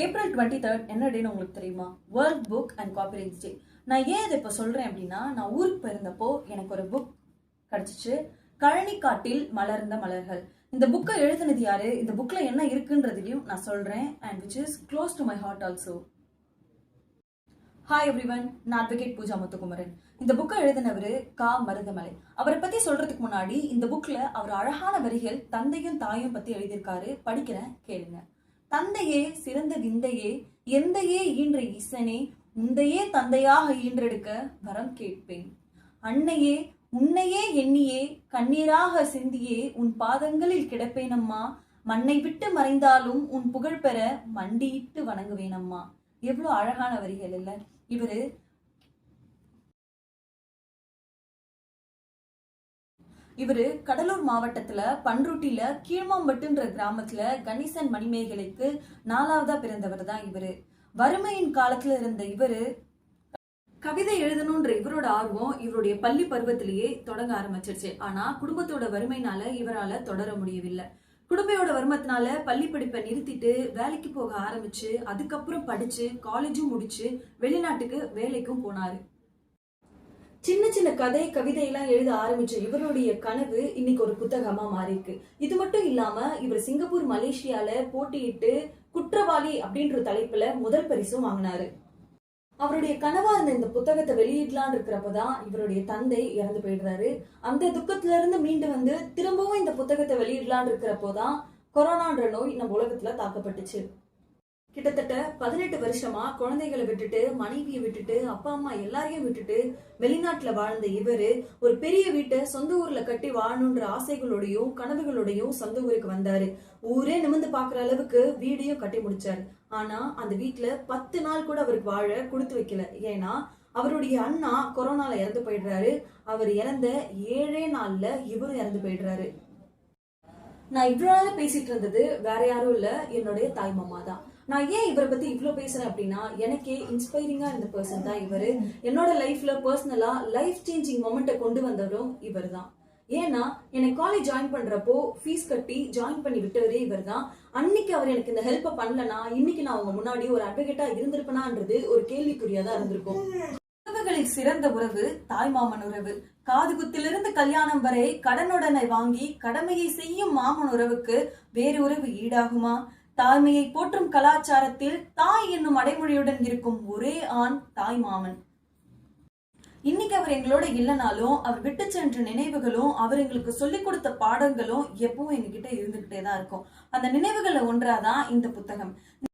April 23rd என்ன டேன்னு உங்களுக்கு தெரியுமா? வேர்ல்ட் புக் அண்ட் காப்பிரைட்ஸ் டே. நான் ஏன் இதை இப்போ சொல்கிறேன் அப்படின்னா, நான் ஊருக்கு போயிருந்தப்போ எனக்கு ஒரு புக் கிடச்சிச்சு. கழனிக்காட்டில் மலர்ந்த மலர்கள். இந்த புக்கை எழுதினது யாரு, இந்த புக்கில் என்ன இருக்குன்றதையும் நான் சொல்கிறேன். And which is close to my heart also. Hi everyone, நான் அட்வொகேட் பூஜா முத்துக்குமரன். இந்த புக்கை எழுதினவர் கா மருதமலை. அவரை பற்றி சொல்கிறதுக்கு முன்னாடி இந்த புக்கில் அவர் அழகான வரிகள் தந்தையும் தாயும் பற்றி எழுதியிருக்காரு. படிக்கிறேன், கேளுங்க. தந்தையே சிறந்த விந்தையே, எந்தையே ஈன்ற ஈசனே, உந்தையே தந்தையாக ஈன்றெடுக்க வரம் கேட்பேன். அன்னையே உன்னையே எண்ணியே கண்ணீராக சிந்தியே உன் பாதங்களில் கிடப்பேனம்மா. மண்ணை விட்டு மறைந்தாலும் உன் புகழ் பெற மண்டியிட்டு வணங்குவேனம்மா. எவ்வளவு அழகான வரிகள் இல்ல? இவரு கடலூர் மாவட்டத்துல பன்ருட்டில கீழ்மாம்பட்டுன்ற கிராமத்துல கணேசன் மணிமேகலைக்கு 4வதா பிறந்தவர் தான் இவரு. வறுமையின் காலத்துல இருந்த இவரு கவிதை எழுதணும்ன்ற இவரோட ஆர்வம் இவருடைய பள்ளி பருவத்திலேயே தொடங்க ஆரம்பிச்சிருச்சு. ஆனா குடும்பத்தோட வறுமைனால இவரால தொடர முடியவில்லை. குடும்பத்தோட வறுமத்தினால பள்ளி படிப்பை நிறுத்திட்டு வேலைக்கு போக ஆரம்பிச்சு, அதுக்கப்புறம் படிச்சு காலேஜும் முடிச்சு வெளிநாட்டுக்கு வேலைக்கும் போனாரு. சின்ன சின்ன கதை கவிதை எல்லாம் எழுத ஆரம்பிச்ச இவருடைய கனவு இன்னைக்கு ஒரு புத்தகமா மாறி இருக்கு. இது மட்டும் இல்லாம இவர் சிங்கப்பூர் மலேசியால போட்டியிட்டு குற்றவாளி அப்படின்ற தலைப்புல முதல் பரிசும் வாங்கினாரு. அவருடைய கனவா இருந்த இந்த புத்தகத்தை வெளியிடலான் இருக்கிறப்பதான் இவருடைய தந்தை இறந்து போயிடுறாரு. அந்த துக்கத்துல இருந்து மீண்டு வந்து திரும்பவும் இந்த புத்தகத்தை வெளியிடலான் இருக்கிறப்போதான் கொரோனான்ற நோய் நம்ம உலகத்துல தாக்கப்பட்டுச்சு. கிட்டத்தட்ட 18 வருஷமா குழந்தைகளை விட்டுட்டு, மனைவியை விட்டுட்டு, அப்பா அம்மா எல்லாரையும் விட்டுட்டு வெளிநாட்டுல வாழ்ந்த இவரு ஒரு பெரிய வீட்டை சொந்த ஊர்ல கட்டி வாழணுன்ற ஆசைகளோடையும் கனவுகளோடையும் சொந்த ஊருக்கு வந்தாரு. ஊரே நிமிர்ந்து பாக்குற அளவுக்கு வீடையும் கட்டி முடிச்சாரு. ஆனா அந்த வீட்டுல 10 நாள் கூட அவருக்கு வாழ கொடுத்து வைக்கல. ஏன்னா அவருடைய அண்ணா கொரோனால இறந்து போயிடுறாரு. அவர் இறந்த 7 நாள்ல இவரும் இறந்து போயிடுறாரு. நான் இவ்வளவு நாள் பேசிட்டு இருந்தது வேற யாரும் இல்ல, என்னுடைய தாய் மாமா தான். நான் ஏன் இவரை பத்தி இவ்வளவு பேசுறேன் அப்படின்னா, எனக்கே இன்ஸ்பைரிங்கா இருந்த பர்சன் தான் இவரு. என்னோட லைஃப்ல பர்சனலா லைஃப் சேஞ்சிங் மொமெண்ட்டை கொண்டு வந்தவரும் இவர் தான். ஏன்னா எனக்கு காலேஜ் ஜாயின் பண்றப்போ ஃபீஸ் கட்டி ஜாயின் பண்ணி விட்டவரே இவர் தான். அன்னைக்கு அவர் எனக்கு இந்த ஹெல்ப்பை பண்ணலனா இன்னைக்கு நான் அவங்க முன்னாடி ஒரு அட்வொகேட்டா இருந்திருப்பேனான்றது ஒரு கேள்விக்குறியாதான் இருந்திருக்கும். உறவுகளில் சிறந்த உறவு தாய்மாமன் உறவு. காதுகுத்திலிருந்து கல்யாணம் வரை கடனுடனை வாங்கி கடமையை செய்யும் மாமன் உறவுக்கு வேறு உறவு ஈடாகுமா? தாய்மையை போற்றும் கலாச்சாரத்தில் தாய் என்னும் அடைமொழியுடன் இருக்கும் ஒரே ஆண் தாய் மாமன். இன்னைக்கு அவர் எங்களோட இல்லைனாலும் அவர் விட்டு சென்ற நினைவுகளும் அவர் எங்களுக்கு சொல்லிக் கொடுத்த பாடங்களும் எப்பவும் எங்ககிட்ட இருந்துகிட்டே தான் இருக்கும். அந்த நினைவுகளை ஒன்றாதான் இந்த புத்தகம்.